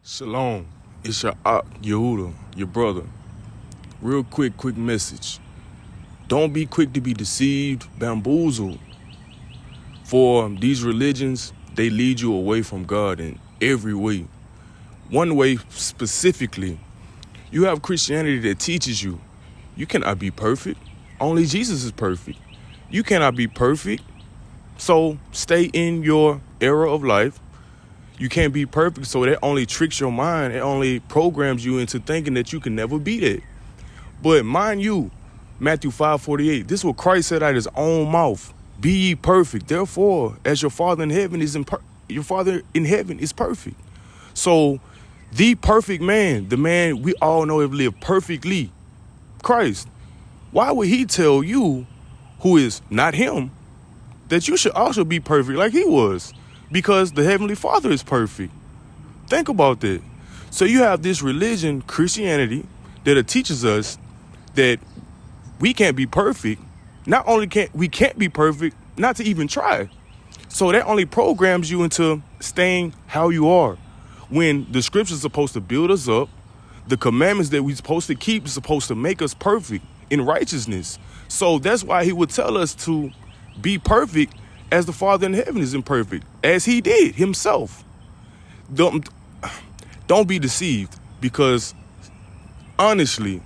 Shalom, it's your Yehuda, your brother. Real quick message. Don't be quick to be deceived, bamboozled. For these religions, they lead you away from God in every way. One way specifically, you have Christianity that teaches you cannot be perfect. Only Jesus is perfect. You cannot be perfect. So stay in your era of life. You can't be perfect, so that only tricks your mind. It only programs you into thinking that you can never be that. But mind you, Matthew 5:48, this is what Christ said out of his own mouth. Be ye perfect. Therefore, as your Father in heaven is perfect. So the perfect man, the man we all know have lived perfectly, Christ, why would he tell you, who is not him, that you should also be perfect like he was? Because the Heavenly Father is perfect. Think about that. So you have this religion, Christianity, that teaches us that we can't be perfect. Not only can't we be perfect, not to even try. So that only programs you into staying how you are. When the scriptures are supposed to build us up, the commandments that we're supposed to keep is supposed to make us perfect in righteousness. So that's why he would tell us to be perfect as the Father in heaven is imperfect, as he did himself. Don't be deceived, because honestly,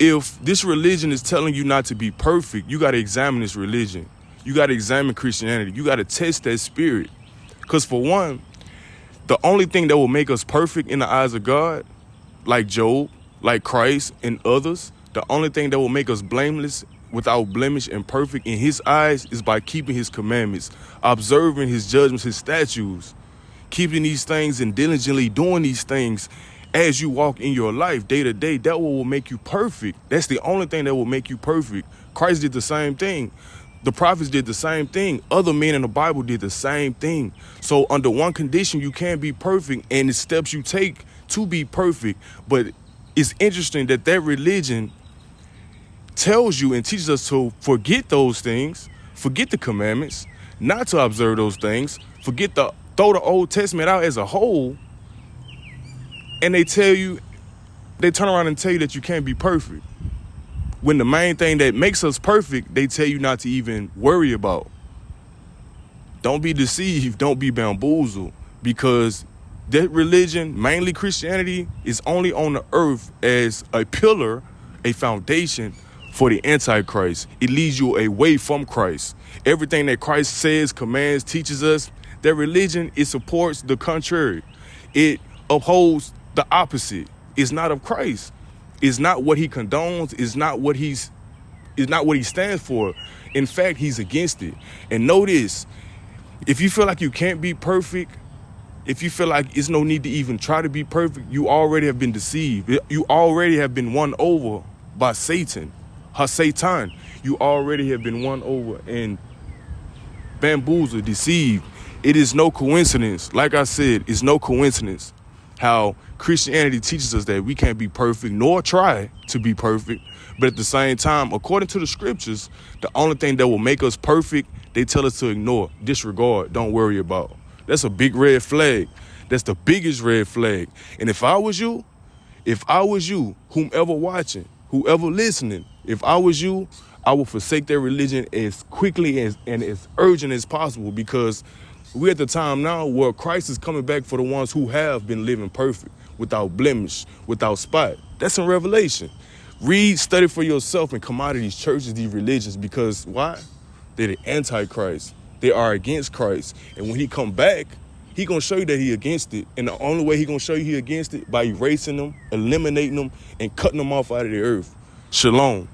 if this religion is telling you not to be perfect, you got to examine this religion. You got to examine Christianity. You got to test that spirit. Because for one, the only thing that will make us perfect in the eyes of God, like Job, like Christ and others, the only thing that will make us blameless, without blemish and perfect in his eyes, is by keeping his commandments, observing his judgments, his statutes, keeping these things and diligently doing these things as you walk in your life day to day. That will make you perfect. That's the only thing that will make you perfect. Christ did the same thing. The prophets did the same thing. Other men in the Bible did the same thing. So under one condition, you can't be perfect, and the steps you take to be perfect. But it's interesting that religion tells you and teaches us to forget those things, forget the commandments, not to observe those things, throw the Old Testament out as a whole, and they turn around and tell you that you can't be perfect. When the main thing that makes us perfect, they tell you not to even worry about. Don't be deceived, don't be bamboozled, because that religion, mainly Christianity, is only on the earth as a pillar, a foundation for the Antichrist. It leads you away from Christ. Everything that Christ says, commands, teaches us, that religion, it supports the contrary. It upholds the opposite. It's not of Christ. It's not what he condones. It's not what he stands for. In fact, he's against it. And know this, if you feel like you can't be perfect, if you feel like it's no need to even try to be perfect, you already have been deceived. You already have been won over by Satan. Satan, you already have been won over and bamboozled, deceived. It is no coincidence. Like I said, it's no coincidence how Christianity teaches us that we can't be perfect nor try to be perfect. But at the same time, according to the scriptures, the only thing that will make us perfect, they tell us to ignore, disregard, don't worry about. That's a big red flag. That's the biggest red flag. And if I was you, whomever watching, whoever listening, if I was you, I would forsake their religion as quickly and as urgent as possible, because we're at the time now where Christ is coming back for the ones who have been living perfect, without blemish, without spot. That's in Revelation. Read, study for yourself, and come out of these churches, these religions, because why? They're the Antichrist. They are against Christ. And when he come back, he gonna show you that he against it. And the only way he gonna show you he against it, by erasing them, eliminating them, and cutting them off out of the earth. Shalom.